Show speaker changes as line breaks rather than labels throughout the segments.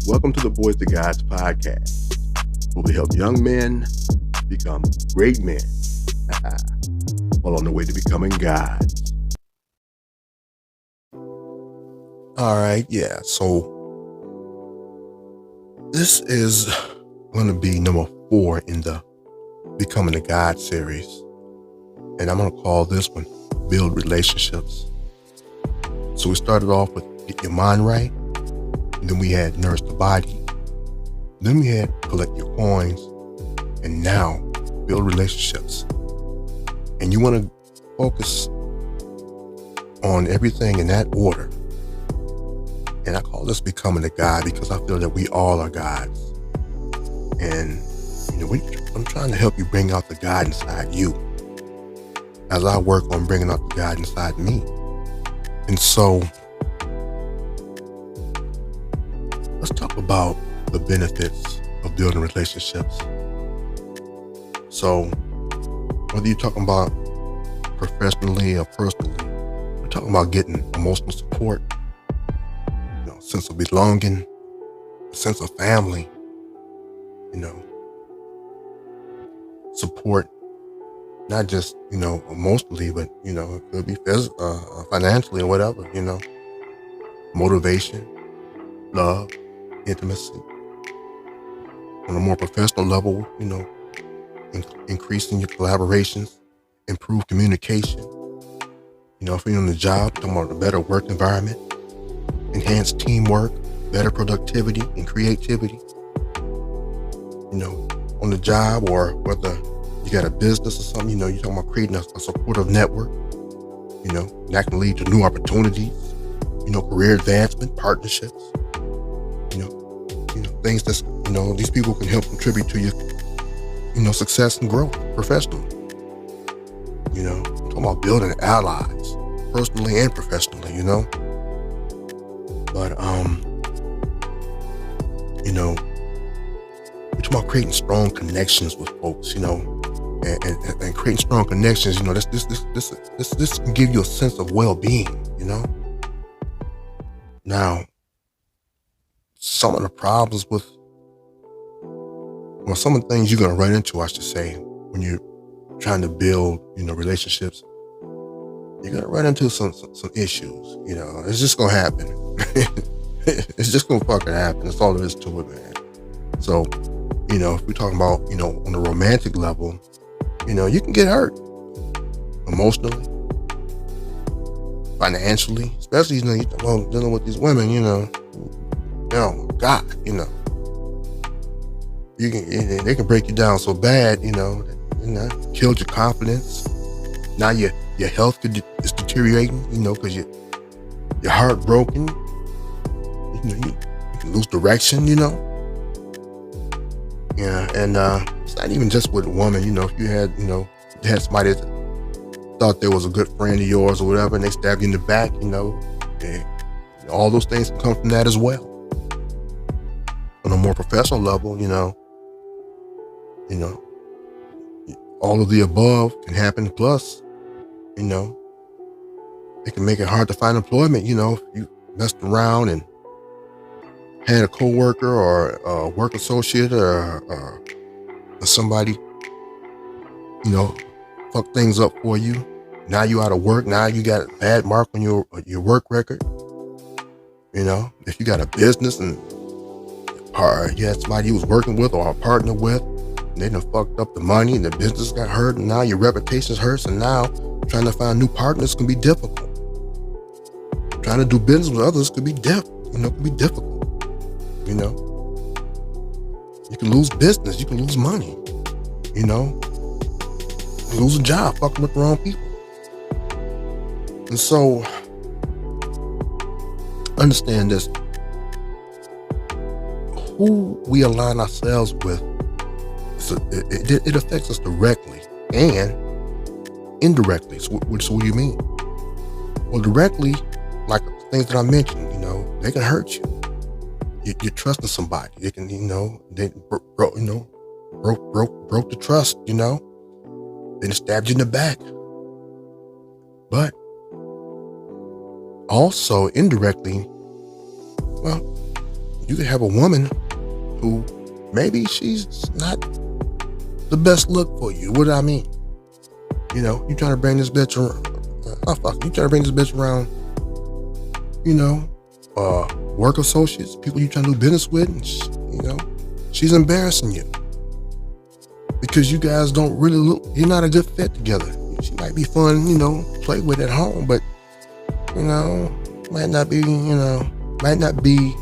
Welcome to the Boys to Gods podcast, where we help young men become great men while on the way to becoming gods. All right, so this is going to be number 4 in the Becoming a God series, and I'm going to call this one Build Relationships. So we started off with Get Your Mind Right, and then we had Nourish the Body, then we had Collect Your Coins, and now Build Relationships. And you want to focus on everything in that order. And I call this Becoming a God because I feel that we all are gods. And I'm trying to help you bring out the God inside you as I work on bringing out the God inside me. And so let's talk about the benefits of building relationships. So whether you're talking about professionally or personally, we're talking about getting emotional support, sense of belonging, a sense of family, support, not just, emotionally, but, it could be financially or whatever, motivation, love, intimacy. On a more professional level, increasing your collaborations, improve communication. If you're on the job, talking about a better work environment, enhanced teamwork, better productivity and creativity. On the job, or whether you got a business or something, you're talking about creating a supportive network, that can lead to new opportunities, career advancement, partnerships, things that's, these people can help contribute to your, success and growth professionally. Talking about building allies, personally and professionally, But, we're talking about creating strong connections with folks, and creating strong connections, this can give you a sense of well-being, Now, some of the problems some of the things you're going to run into, I should say, when you're trying to build, relationships, you're going to run into some issues, it's just going to happen. It's just going to fucking happen. That's all there is to it, man. So, if we're talking about, on the romantic level, you can get hurt emotionally, financially, especially, dealing with these women, God, they can break you down so bad, killed your confidence. Now your health is deteriorating, because your heart broken. You can lose direction, Yeah, and it's not even just with a woman, if you had, somebody that thought they was a good friend of yours or whatever, and they stabbed you in the back, and all those things can come from that as well. On a more professional level, all of the above can happen. Plus, it can make it hard to find employment, if you messed around and had a coworker or a work associate or somebody, fuck things up for you. Now you out of work. Now you got a bad mark on your work record. If you got a business and you had somebody you was working with or a partner with, and they done fucked up the money and the business got hurt, and now your reputation's hurt, and now trying to find new partners can be difficult. Trying to do business with others could be difficult. You can lose business, you can lose money, lose a job, fucking with the wrong people. And so, understand this: who we align ourselves with, it affects us directly and indirectly. So what do you mean? Well, directly, like the things that I mentioned, they can hurt you. You're trusting somebody. They can, they broke the trust, then stabbed you in the back. But also indirectly, well, You could have a woman who maybe she's not the best look for you. What do I mean? You know, you trying to bring this bitch around. You trying to bring this bitch around, you know, work associates, people you trying to do business with, and you know, she's embarrassing you because you guys don't really look, you're not a good fit together. She might be fun, you know, to play with at home, but, you know, might not be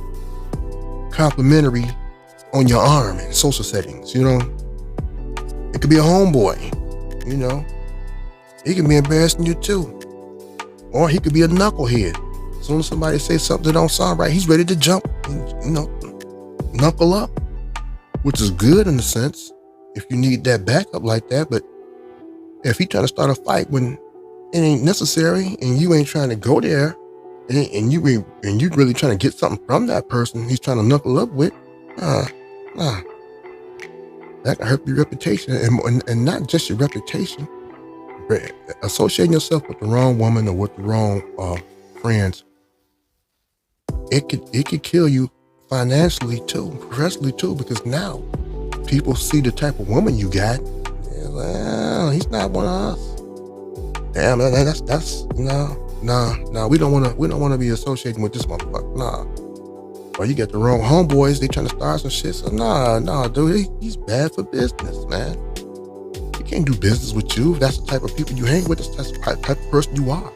complimentary on your arm in social settings, you know. It could be a homeboy, you know. He can be embarrassing you too. Or he could be a knucklehead. As soon as somebody says something that don't sound right, he's ready to jump and, you know, knuckle up, which is good in a sense if you need that backup like that. But if he trying to start a fight when it ain't necessary and you ain't trying to go there and you really trying to get something from that person he's trying to knuckle up with, that can hurt your reputation, and not just your reputation. Associating yourself with the wrong woman or with the wrong friends, it could kill you financially too, professionally too, because now people see the type of woman you got. Well, he's not one of us. Damn, that's nah. We don't want to be associating with this motherfucker. Nah. Or you get the wrong homeboys, they trying to start some shit. So nah, dude, he's bad for business, man. He can't do business with you. If that's the type of people you hang with. That's the type of person you are.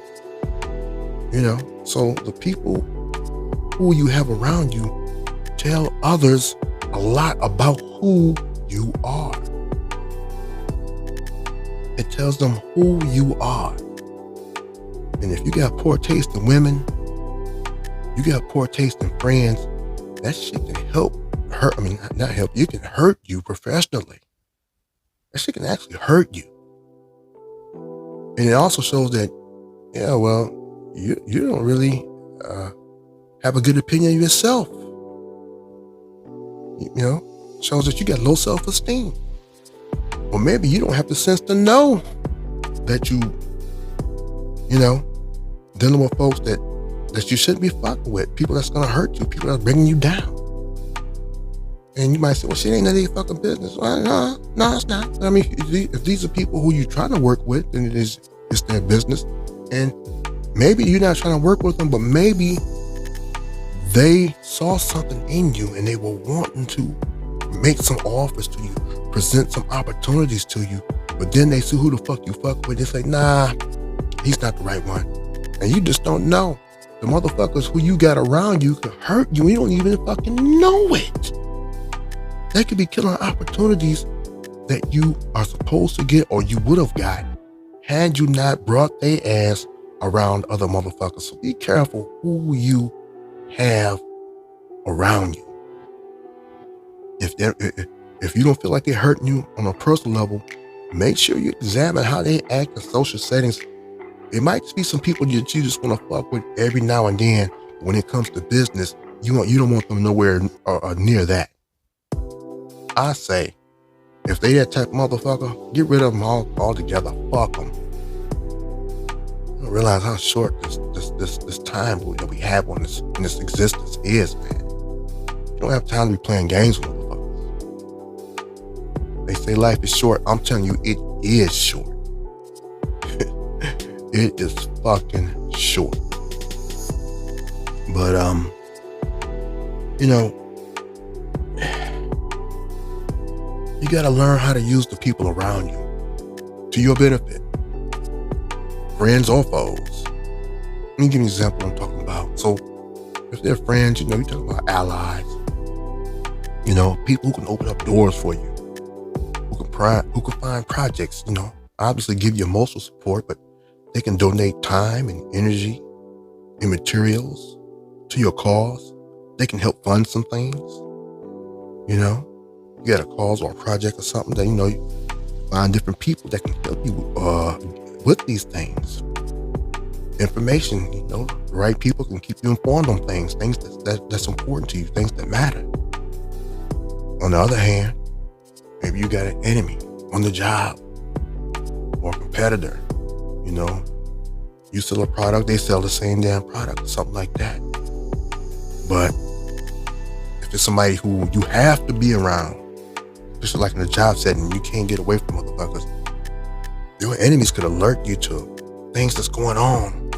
You know, so the people who you have around you tell others a lot about who you are. It tells them who you are. And if you got poor taste in women, you got poor taste in friends, that shit can not help, it can hurt you professionally. That shit can actually hurt you. And it also shows that, yeah, well, you don't really have a good opinion of yourself. You know, shows that you got low self-esteem. Or maybe you don't have the sense to know that you know, dealing with folks that you shouldn't be fucking with, people that's gonna hurt you, people that's bringing you down. And you might say, well, shit ain't none of your fucking business. Well, no, it's not. I mean, if these are people who you're trying to work with, then it's their business. And maybe you're not trying to work with them, but maybe they saw something in you and they were wanting to make some offers to you, present some opportunities to you, but then they see who the fuck you fuck with. They say, nah, he's not the right one. And you just don't know. The motherfuckers who you got around you could hurt you. You don't even fucking know it. They could be killing opportunities that you are supposed to get or you would have got had you not brought their ass around other motherfuckers. So be careful who you have around you. If you don't feel like they're hurting you on a personal level, make sure you examine how they act in social settings. It might be some people that you just want to fuck with every now and then. When it comes to business, you don't want them nowhere near that. I say, if they that type of motherfucker, get rid of them all together. Fuck them. You don't realize how short this time that we have on in this existence is, man. You don't have time to be playing games with motherfuckers. They say life is short. I'm telling you, it is short. It is fucking short. But you know, you gotta learn how to use the people around you to your benefit, friends or foes. Let me give you an example I'm talking about. So if they're friends, you know, you're talking about allies, you know, people who can open up doors for you, who can find projects, you know, obviously give you emotional support, but they can donate time and energy and materials to your cause. They can help fund some things. You know, you got a cause or a project or something that, you know, you find different people that can help you with these things. Information, you know, the right people can keep you informed on things that's important to you, things that matter. On the other hand, maybe you got an enemy on the job or a competitor. You know, you sell a product, they sell the same damn product or something like that. But if there's somebody who you have to be around, especially like in a job setting, you can't get away from motherfuckers. Your enemies could alert you to things that's going on.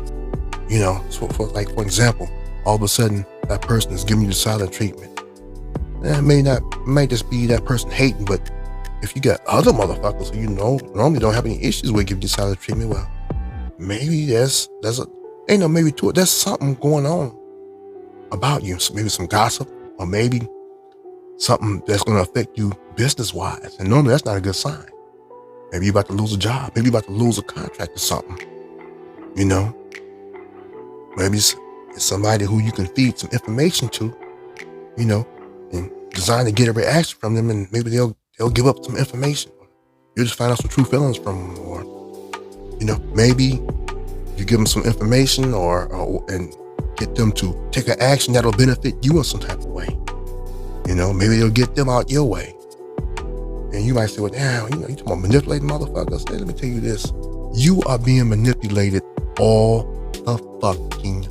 You know, so for example, all of a sudden that person is giving you the silent treatment. It might just be that person hating, but if you got other motherfuckers who you know normally don't have any issues with giving you silent treatment, well, maybe there's something going on about you. So maybe some gossip, or maybe something that's going to affect you business-wise. And normally that's not a good sign. Maybe you're about to lose a job. Maybe you're about to lose a contract or something. You know? Maybe it's somebody who you can feed some information to, you know, and designed to get a reaction from them, and maybe they'll give up some information. You'll just find out some true feelings from them, or, you know, maybe you give them some information and get them to take an action that'll benefit you in some type of way. You know, maybe they'll get them out your way. And you might say, well, damn, you talking about manipulating motherfuckers? Hey, let me tell you this. You are being manipulated all the fucking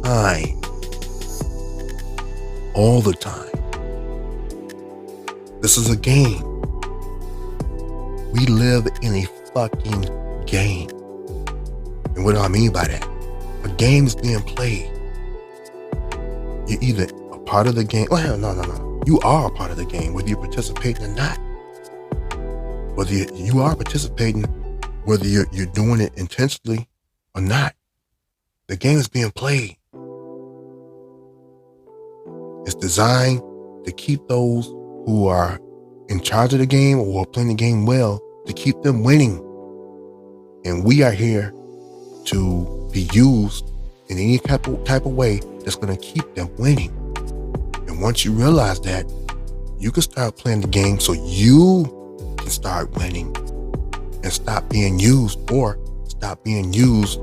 time. All the time. This is a game. We live in a fucking game. And what do I mean by that? A game is being played. You're either a part of the game. Well, no. You are a part of the game, whether you're participating or not. Whether you are participating, whether you're doing it intentionally or not. The game is being played. It's designed to keep those who are in charge of the game or are playing the game well, to keep them winning. And we are here to be used in any type of way that's going to keep them winning. And once you realize that, you can start playing the game so you can start winning and stop being used, or stop being used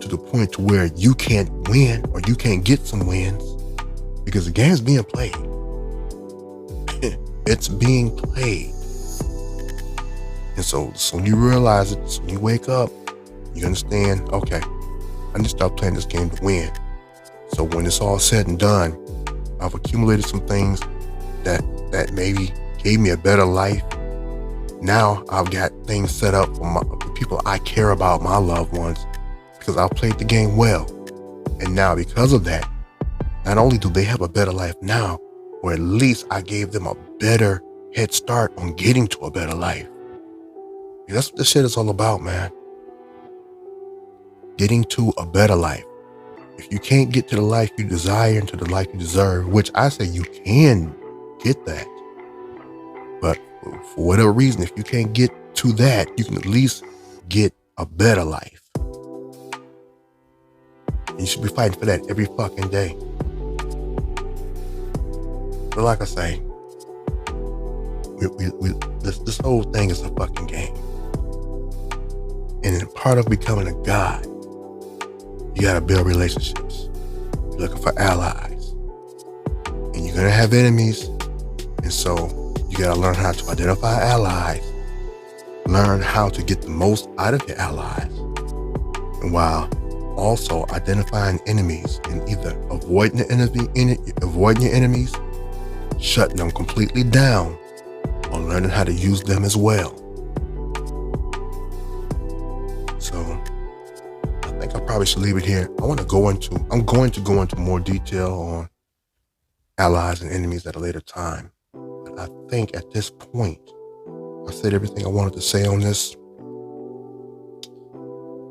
to the point to where you can't win or you can't get some wins, because the game is being played. It's being played. And so when you realize it, so when you wake up, you understand, okay, I need to start playing this game to win. So when it's all said and done, I've accumulated some things that maybe gave me a better life. Now I've got things set up for the people I care about, my loved ones, because I played the game well. And now because of that, not only do they have a better life now, or at least I gave them a better head start on getting to a better life. That's what this shit is all about, man. Getting to a better life. If you can't get to the life you desire and to the life you deserve, which I say you can get that, but for whatever reason, if you can't get to that, you can at least get a better life. You should be fighting for that every fucking day. But like I say, this whole thing is a fucking game. And in part of becoming a god, you gotta build relationships. You're looking for allies. And you're gonna have enemies. And so you gotta learn how to identify allies. Learn how to get the most out of your allies. And while also identifying enemies and either avoiding your enemies, shutting them completely down, or learning how to use them as well. So I think I probably should leave it here. I'm going to go into more detail on allies and enemies at a later time. But I think at this point, I said everything I wanted to say on this.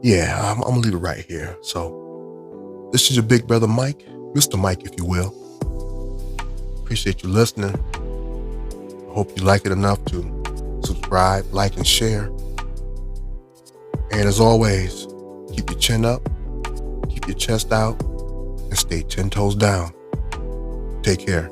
Yeah, I'm going to leave it right here. So this is your big brother Mike, Mr. Mike, if you will. Appreciate you listening. I hope you like it enough to subscribe, like, and share. And as always, keep your chin up, keep your chest out, and stay 10 toes down. Take care.